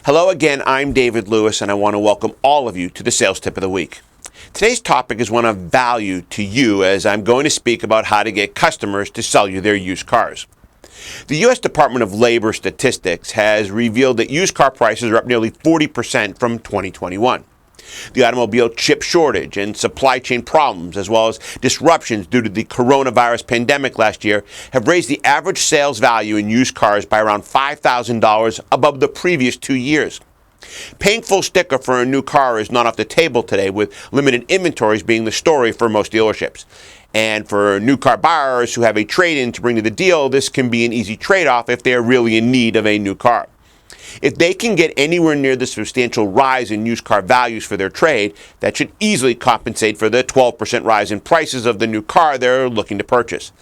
Hello again, I'm David Lewis, and I want to welcome all of you to the Sales Tip of the Week. Today's topic is one of value to you, as I'm going to speak about how to get customers to sell you their used cars. The U.S. Department of Labor statistics has revealed that used car prices are up nearly 40% from 2021. The automobile chip shortage and supply chain problems, as well as disruptions due to the coronavirus pandemic last year, have raised the average sales value in used cars by around $5,000 above the previous 2 years. Paying full sticker for a new car is not off the table today, with limited inventories being the story for most dealerships. And for new car buyers who have a trade-in to bring to the deal, this can be an easy trade-off if they are really in need of a new car. If they can get anywhere near the substantial rise in used car values for their trade, that should easily compensate for the 12% rise in prices of the new car they're looking to purchase.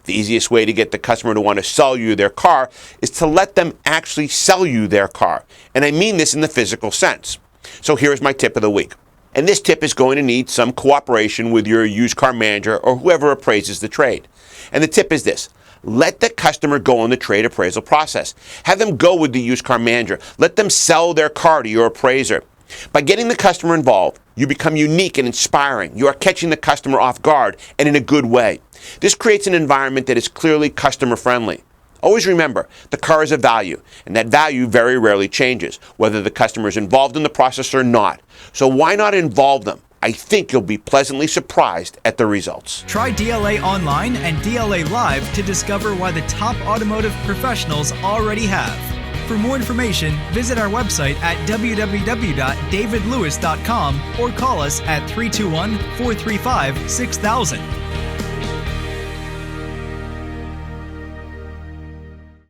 The easiest way to get the customer to want to sell you their car is to let them actually sell you their car. And I mean this in the physical sense. So here's my tip of the week. And this tip is going to need some cooperation with your used car manager or whoever appraises the trade. And the tip is this. Let the customer go on the trade appraisal process. Have them go with the used car manager. Let them sell their car to your appraiser. By getting the customer involved, you become unique and inspiring. You are catching the customer off guard and in a good way. This creates an environment that is clearly customer friendly. Always remember, the car is a value, and that value very rarely changes, whether the customer is involved in the process or not. So why not involve them? I think you'll be pleasantly surprised at the results. Try DLA Online and DLA Live to discover why the top automotive professionals already have. For more information, visit our website at www.davidlewis.com or call us at 321-435-6000.